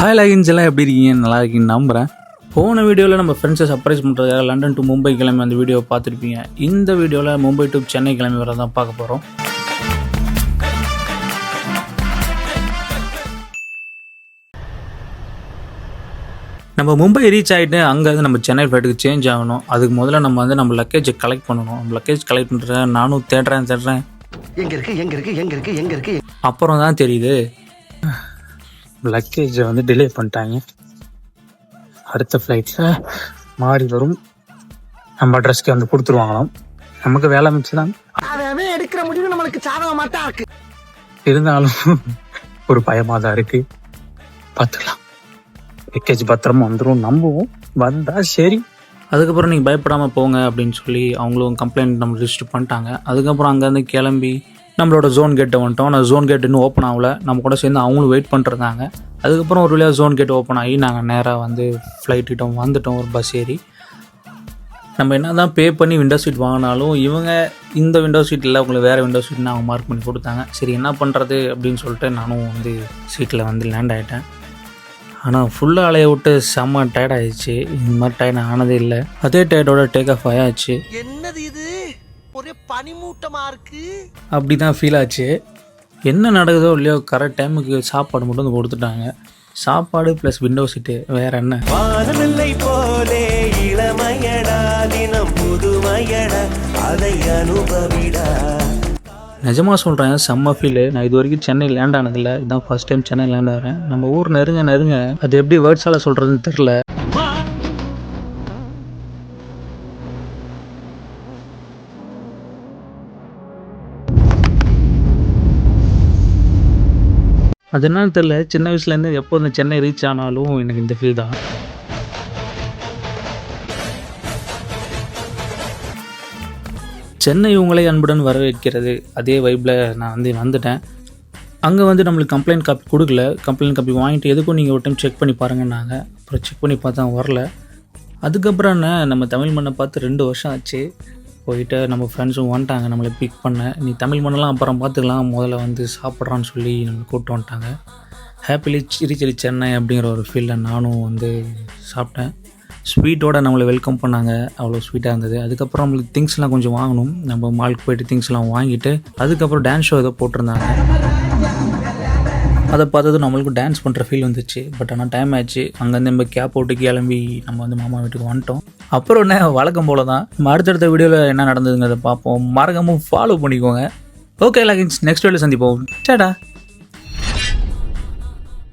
Hi logins எல்லாம் எப்படி இருக்கீங்க? நல்லா இருக்கீங்க நம்புகிறேன். போன வீடியோவில் நம்ம ஃப்ரெண்ட்ஸை சர்ப்ரைஸ் பண்ணுறதுக்காக லண்டன் டு மும்பை கிளம்பி அந்த வீடியோவை பார்த்துருப்பீங்க. இந்த வீடியோவில் மும்பை டு சென்னை கிளம்பி வர தான் பார்க்க போகிறோம். நம்ம மும்பை ரீச் ஆகிட்டு அங்கேருந்து நம்ம சென்னை ஃப்ளைட்டுக்கு சேஞ்ச் ஆகணும். அதுக்கு முதல்ல நம்ம லக்கேஜை கலெக்ட் பண்ணணும். நம்ம லக்கேஜ் கலெக்ட் பண்ணுறேன், நானும் தேடுறேன். எங்கே இருக்கு அப்புறம் தான் தெரியுது லக்கேஜை டிலே பண்ணிட்டாங்க. அடுத்த ஃப்ளைட்டில் மாறி வரும். நம்ம அட்ரஸ்க்கு கொடுத்துருவாங்களாம். நமக்கு வேலை மிச்சுதான். எடுக்கிற முடிவு நம்மளுக்கு சாதகமாட்டா இருக்கு. இருந்தாலும் ஒரு பயமாக தான் இருக்கு. பார்த்துக்கலாம், லக்கேஜ் பத்திரமா வந்துடும் நம்புவோம். வந்தா சரி. அதுக்கப்புறம் நீங்கள் பயப்படாமல் போங்க அப்படின்னு சொல்லி அவங்களும் கம்ப்ளைண்ட் நம்ம ரிஜிஸ்டர் பண்ணிட்டாங்க. அதுக்கப்புறம் அங்கேருந்து கிளம்பி நம்மளோட ஜோன் கேட்டை வந்துட்டோம். ஆனால் ஜோன் கேட் இன்னும் ஓப்பன் ஆகலை. நம்ம கூட சேர்ந்து அவங்களும் வெயிட் பண்ணிருந்தாங்க. அதுக்கப்புறம் ஒரு வழியாக ஜோன் கேட் ஓப்பன் ஆகி நாங்கள் நேராக ஃப்ளைட் வந்துட்டோம். ஒரு பஸ் ஏறி நம்ம என்ன தான் பே பண்ணி விண்டோ சீட் வாங்கினாலும் இவங்க இந்த விண்டோ சீட் இல்லை, உங்களுக்கு வேறு விண்டோ சீட்னு அவங்க மார்க் பண்ணி கொடுத்தாங்க. சரி என்ன பண்ணுறது அப்படின்னு சொல்லிட்டு நானும் சீட்டில் லேண்ட் ஆகிட்டேன். ஆனால் ஃபுல்லாக அலைய விட்டு செம்ம டயர்ட் ஆகிடுச்சு. இந்த மாதிரி டயர்ட் ஆனதே இல்லை. அதே டயர்டோட டேக் ஆஃப் ஆயாச்சு. என்னது இது, ஒரே பனிமூட்டமாக இருக்கு. அப்படி தான் ஃபீல் ஆச்சு. என்ன நடக்குதோ இல்லையோ கரெக்ட் டைமுக்கு சாப்பாடு மட்டும் கொடுத்துட்டாங்க. சாப்பாடு ப்ளஸ் விண்டோ சீட்டு, வேற என்ன. வானவில்லை போலே இளமையடா, தினம் புதுமையடா, அதை அனுபவிடா. நிஜமாக சொல்கிறேன், செம்ம ஃபீலு. நான் இது வரைக்கும் சென்னை லேண்ட் ஆனதில்லை. இதுதான் ஃபர்ஸ்ட் டைம் சென்னை லேண்ட் ஆகிறேன். நம்ம ஊர் நெருங்க அது எப்படி வேர்ட்ஸால் சொல்கிறதுன்னு தெரில. அது என்னன்னு தெரில, சின்ன வயசுலேருந்து எப்போ இந்த சென்னை ரீச் ஆனாலும் எனக்கு இந்த ஃபீல் தான். சென்னை உங்களை அன்புடன் வரவேற்கிறது அதே வைப்பில் நான் வந்துட்டேன். அங்கே நம்மளுக்கு கம்ப்ளைண்ட் காப்பி கொடுக்கல. கம்ப்ளைண்ட் காப்பி வாங்கிட்டு எதுக்கும் நீங்கள் ஒரு டைம் செக் பண்ணி பாருங்கன்னாங்க. அப்புறம் செக் பண்ணி பார்த்தா வரல. அதுக்கப்புறம் என்ன, நம்ம தமிழ் மண்ணை பார்த்து 2 வருஷம் ஆச்சு. போயிட்டு நம்ம ஃப்ரெண்ட்ஸும் வந்துட்டாங்க நம்மளை பிக் பண்ண. நீ தமிழ் மண்ணெல்லாம் அப்புறம் பார்த்துக்கலாம், முதல்ல சாப்பிட்றான்னு சொல்லி நம்மளை கூப்பிட்டு வந்துட்டாங்க. ஹாப்பிலி சிரி சென்னை அப்படிங்கிற ஒரு ஃபீல்டில் நானும் சாப்பிட்டேன். ஸ்வீட்டோடு நம்மளை வெல்கம் பண்ணாங்க. அவ்வளோ ஸ்வீட்டாக இருந்தது. அதுக்கப்புறம் நம்மளுக்கு திங்ஸ்லாம் கொஞ்சம் வாங்கணும். நம்ம மாலுக்கு போய்ட்டு திங்ஸ்லாம் வாங்கிட்டு அதுக்கப்புறம் டான்ஸ் ஷோ ஏதோ போட்டிருந்தாங்க. அதை பார்த்தது நம்மளுக்கு டான்ஸ் பண்ணுற ஃபீல் வந்துச்சு. பட் ஆனால் டைம் ஆச்சு. அங்கேருந்து நம்ம கேப் போட்டு கிளம்பி நம்ம மாமா வீட்டுக்கு வந்துட்டோம். அப்புறம் என்ன, வழக்கம் போல தான். நம்ம அடுத்தடுத்த வீடியோவில் என்ன நடந்ததுங்கிறத பார்ப்போம். மறக்காமல் ஃபாலோ பண்ணிக்கோங்க. ஓகே லாகின்ஸ், நெக்ஸ்ட் வீடியோவில் சந்திப்போம். டாடா.